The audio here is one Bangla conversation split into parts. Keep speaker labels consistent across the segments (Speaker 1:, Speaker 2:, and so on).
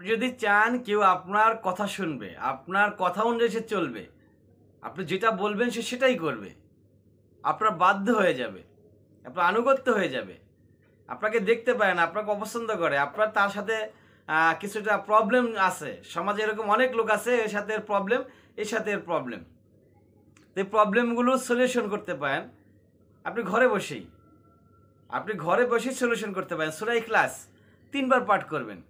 Speaker 1: আপনি যদি চান কেউ আপনার কথা শুনবে, আপনার কথা অনুযায়ী সে চলবে, আপনি যেটা বলবেন সে সেটাই করবে, আপনার বাধ্য হয়ে যাবে, আপনার আনুগত্য হয়ে যাবে, আপনাকে দেখতে পায় না, আপনাকে অপছন্দ করে, আপনার তার সাথে কিছুটা প্রবলেম আছে। সমাজে এরকম অনেক লোক আছে, এর সাথে এর প্রবলেম, এর সাথে এর প্রবলেম। এই প্রবলেমগুলো সলিউশন করতে পারেন আপনি ঘরে বসেই, সলিউশন করতে পারেন। সূরা ইখলাস 3 বার পাঠ করবেন।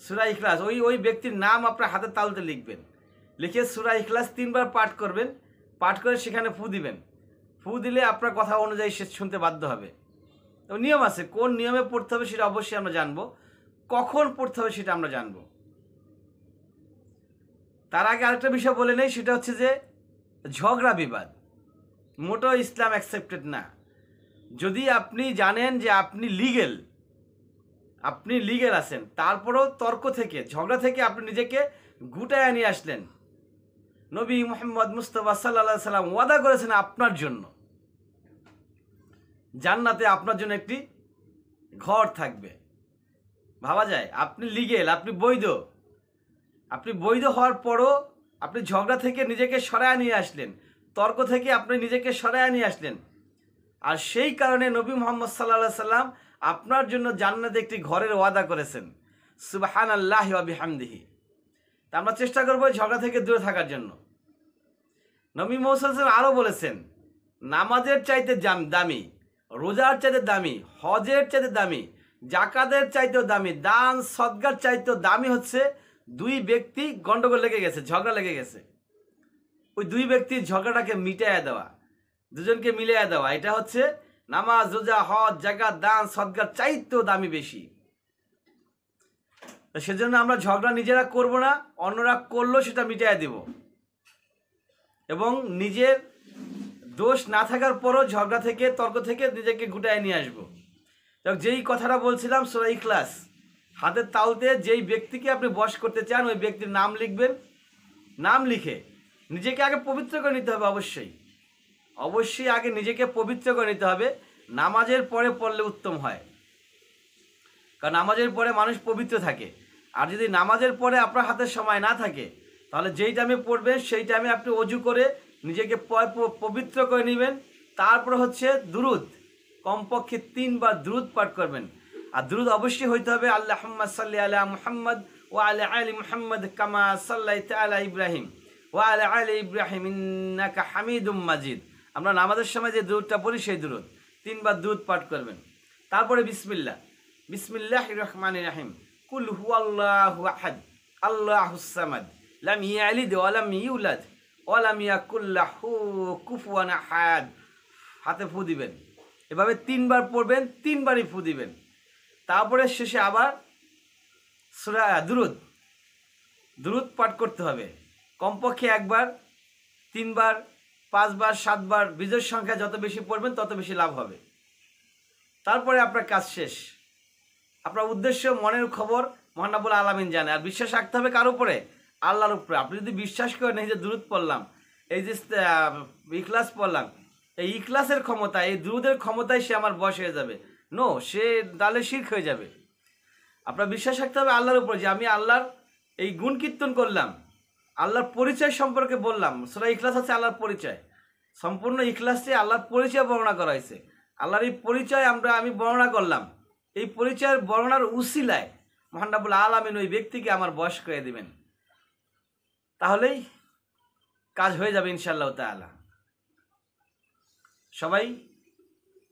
Speaker 1: সূরা ইখলাস ওই ব্যক্তির নাম আপনার হাতের তালুতে লিখবেন, লিখে সূরা ইখলাস 3 বার পাঠ করবেন। পাঠ করে সেখানে ফু দিবেন। ফু দিলে আপনার কথা অনুযায়ী সে শুনতে বাধ্য হবে। তো নিয়ম আছে, কোন নিয়মে পড়তে হবে সেটা অবশ্যই আমরা জানবো, কখন পড়তে হবে সেটা আমরা জানবো। তার আগে আরেকটা বিষয় বলে নেই, সেটা হচ্ছে যে ঝগড়া বিবাদ মোটেও ইসলাম অ্যাকসেপ্টেড না। যদি আপনি জানেন যে আপনি লিগেল আছেন, তারপরেও তর্ক থেকে, ঝগড়া থেকে আপনি নিজেকে গুটায় নিয়ে আসলেন। নবী মুহাম্মদ মুস্তাফা সাল্লাল্লাহু আলাইহি সাল্লাম ওয়াদা করেছেন আপনার জন্য জান্নাতে আপনার জন্য একটি ঘর থাকবে। ভাবা যায় আপনি লিগেল, আপনি বৈধ হওয়ার পরও আপনি ঝগড়া থেকে নিজেকে সরায় নিয়ে আসলেন, তর্ক থেকে আপনি নিজেকে সরায় নিয়ে আসলেন। আর সেই কারণে নবী মুহাম্মদ সাল্লাল্লাহু আলাইহি সাল্লাম আপনার জন্য জান্নাতে একটি ঘরের ওয়াদা করেছেন। সুবহানাল্লাহি ওয়া বিহামদিহি। তা আমরা চেষ্টা করব ঝগড়া থেকে দূরে থাকার জন্য। নবী মুহাম্মদ সাল্লাল্লাহু আলাইহি সাল্লাম আরও বলেছেন, নামাজের চাইতে দামি, রোজার চাইতে দামি, হজের চাইতে দামি, জাকাতের চাইতেও দামি, দান সদকার চাইতেও দামি হচ্ছে 2 ব্যক্তি গন্ডগোল লেগে গেছে, ঝগড়া লেগে গেছে, ওই 2 ব্যক্তির ঝগড়াটাকে মিটাইয়া দেওয়া, দুজনকে মিলিয়ে দেওয়া। এটা হচ্ছে নামাজ, রোজা, হজ, জাকাত, দান সদকার চাইতেও দামি বেশি। তো সেজন্য আমরা ঝগড়া নিজেরা করব না, অন্যরা করলেও সেটা মিটাইয়া দেব, এবং নিজের দোষ না থাকার পরও ঝগড়া থেকে, তর্ক থেকে নিজেকে গুটায় নিয়ে আসবো। যেই কথাটা বলছিলাম, সূরা ইখলাস হাতের তালুতে যেই ব্যক্তিকে আপনি বশ করতে চান ওই ব্যক্তির নাম লিখবেন। নাম লিখে নিজেকে আগে পবিত্র করে নিতে হবে। অবশ্যই আগে নিজেকে পবিত্র করে নিতে হবে। নামাজের পরে পড়লে উত্তম হয়, কারণ নামাজের পরে মানুষ পবিত্র থাকে। আর যদি নামাজের পরে আপনার হাতে সময় না থাকে, তাহলে যেই টাইমে পড়বেন সেই টাইমে আপনি অজু করে নিজেকে পবিত্র করে নেবেন। তারপর হচ্ছে দুরুদ, কমপক্ষে 3 বার দুরুদ পাঠ করবেন। আর দুরুদ অবশ্যই হইতে হবে আল্লাহুম্মা সাল্লি আলা মুহাম্মদ ওয়া আলা আলি মুহাম্মদ কামা সাল্লাইতা আলা ইব্রাহিম ওয়া আলা আলি ইব্রাহিম ইন্নাকা হামিদুম মাজিদ। আমরা নামাজের সময় যে দুরুদটা পড়ি সেই দুরুদ 3 বার দুরুদ পাঠ করবেন। তারপরে বিসমিল্লাহির রহমানির রহিম, কুল হুয়াল্লাহু আহাদ আল্লাহুস সামাদ লাম ইয়ালিদ ওয়া লাম ইউলাদ ওয়া লাম ইয়াকুল লাহু কুফুয়ান আহাদ। হাতে ফু দিবেন, এভাবে 3 বার পড়বেন, 3 বারই ফু দিবেন। তারপরে শেষে আবার সূরা দুরুদ পাঠ করতে হবে, কমপক্ষে 1 বার, 3 বার, 5 বার, 7 বার। বিজয়ের সংখ্যা যত বেশি পড়বেন তত বেশি লাভ হবে। তারপরে আপনার কাজ শেষ। আপনার উদ্দেশ্য, মনের খবর মহান রব্বুল আলামিন জানে। আর বিশ্বাস রাখতে হবে কার উপরে? আল্লাহর উপরে। আপনি যদি বিশ্বাস করেন এই যে দুরুদ পড়লাম, এই যে ইখলাস পড়লাম, এই ইখলাসের ক্ষমতা, এই দুরুদের ক্ষমতায় সে আমার বশ হয়ে যাবে, সে তাহলে শিরক হয়ে যাবে। আপনার বিশ্বাস রাখতে হবে আল্লাহর উপর, যে আমি আল্লাহর এই গুণ কীর্তন করলাম, আল্লাহর পরিচয় সম্পর্কে বললাম। সূরা ইখলাস হচ্ছে আল্লাহর পরিচয়, সম্পূর্ণ ইখলাসে আল্লাহর পরিচয় বর্ণনা করা হয়েছে। আল্লাহর এই পরিচয় আমি বর্ণনা করলাম। এই পরিচয়ের বর্ণনার উসিলায় মহান রব্বুল আলামিন ওই ব্যক্তিকে আমার বশ করে দিবেন, তাহলেই কাজ হয়ে যাবে ইনশাআল্লাহ তাআলা। সবাই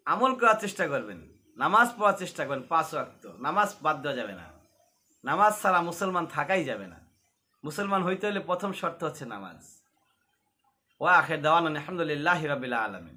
Speaker 1: আমল করার চেষ্টা করবেন, নামাজ পড়ার চেষ্টা করবেন। 5 ওয়াক্ত নামাজ বাদ দেওয়া যাবে না। নামাজ ছাড়া মুসলমান থাকাই যাবে না। মুসলমান হইতে হলে প্রথম শর্ত হচ্ছে নামাজ। ওয়া আখির দাওয়ানা আলহামদুলিল্লাহি রাব্বিল আলামিন।